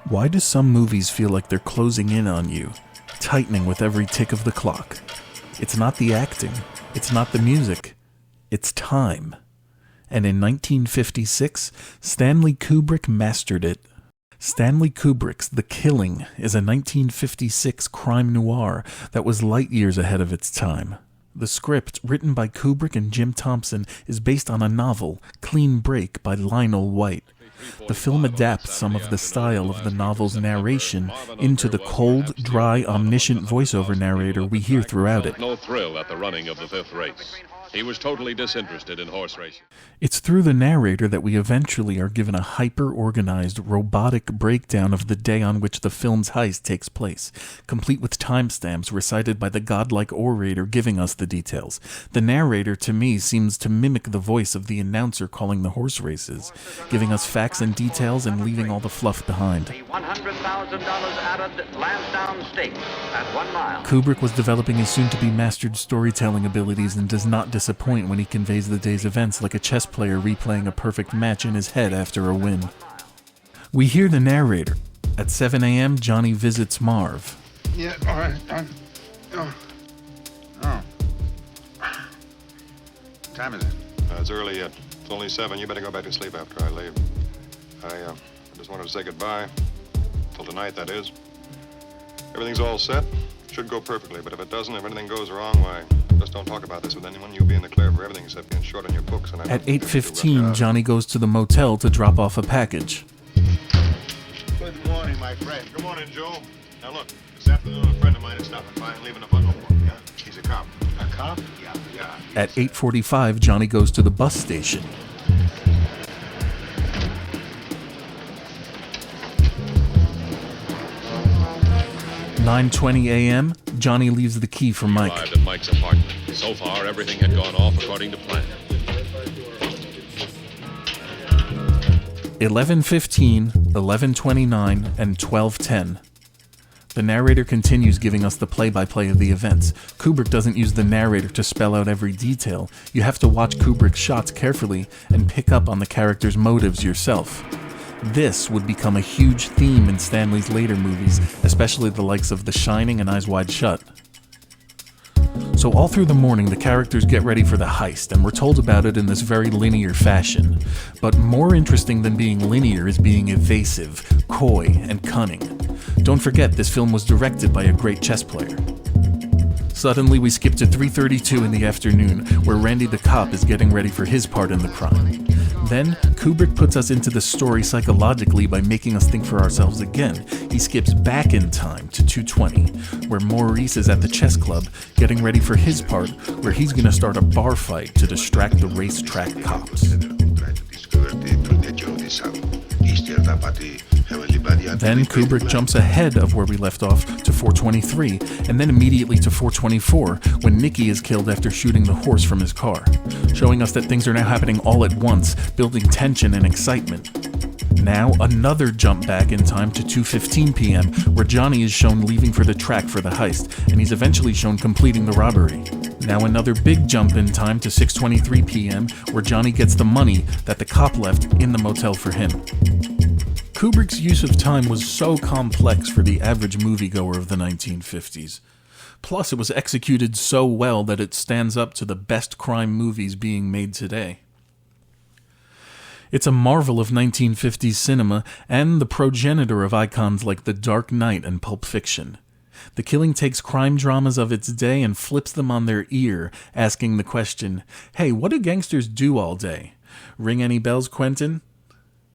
Why do some movies feel like they're closing in on you, tightening with every tick of the clock? It's not the acting, it's not the music, it's time. And in 1956, Stanley Kubrick mastered it. Stanley Kubrick's The Killing is a 1956 crime noir that was light years ahead of its time. The script, written by Kubrick and Jim Thompson, is based on a novel, Clean Break, by Lionel White. The film adapts some of the style of the novel's narration into the cold, dry, omniscient voiceover narrator we hear throughout it. No thrill at the running of the fifth race. He was totally disinterested in horse racing. It's through the narrator that we eventually are given a hyper-organized, robotic breakdown of the day on which the film's heist takes place, complete with timestamps recited by the godlike orator giving us the details. The narrator, to me, seems to mimic the voice of the announcer calling the horse races, giving us facts and details and leaving all the fluff behind. The $100,000 added Lansdowne Stakes at 1 mile. Kubrick was developing his soon-to-be mastered storytelling abilities and does not disappoint when he conveys the day's events like a chess player replaying a perfect match in his head after a win. We hear the narrator. At 7 a.m., Johnny visits Marv. Yeah, all right. Oh. What time is it? It's early yet. It's only 7. You better go back to sleep after I leave. I just wanted to say goodbye. Till tonight, that is. Everything's all set. Should go perfectly, but if it doesn't, if anything goes wrong, why, just don't talk about this with anyone. You'll be in the clear for everything except being short on your books. And At 8:15, Johnny goes to the motel to drop off a package. Good morning, my friend. Good morning, Joe. Now look, this afternoon a friend of mine is stopping by and leaving a bundle for me. He's a cop. A cop? Yeah. At 8:45, Johnny goes to the bus station. At 9:20 a.m., Johnny leaves the key for Mike. Arrived at Mike's apartment. So far, everything had gone off according to plan. 11:15, 11:29, and 12:10. The narrator continues giving us the play-by-play of the events. Kubrick doesn't use the narrator to spell out every detail. You have to watch Kubrick's shots carefully and pick up on the character's motives yourself. This would become a huge theme in Stanley's later movies, especially the likes of The Shining and Eyes Wide Shut. So all through the morning, the characters get ready for the heist, and we're told about it in this very linear fashion. But more interesting than being linear is being evasive, coy, and cunning. Don't forget, this film was directed by a great chess player. Suddenly, we skip to 3:32 in the afternoon, where Randy the cop is getting ready for his part in the crime. Then, Kubrick puts us into the story psychologically by making us think for ourselves again. He skips back in time to 2:20, where Maurice is at the chess club, getting ready for his part, where he's going to start a bar fight to distract the racetrack cops. Then Kubrick jumps ahead of where we left off to 4:23, and then immediately to 4:24, when Nicky is killed after shooting the horse from his car, showing us that things are now happening all at once, building tension and excitement. Now, another jump back in time to 2:15 p.m., where Johnny is shown leaving for the track for the heist, and he's eventually shown completing the robbery. Now another big jump in time to 6:23 p.m., where Johnny gets the money that the cop left in the motel for him. Kubrick's use of time was so complex for the average moviegoer of the 1950s. Plus, it was executed so well that it stands up to the best crime movies being made today. It's a marvel of 1950s cinema and the progenitor of icons like The Dark Knight and Pulp Fiction. The Killing takes crime dramas of its day and flips them on their ear, asking the question, hey, what do gangsters do all day? Ring any bells, Quentin?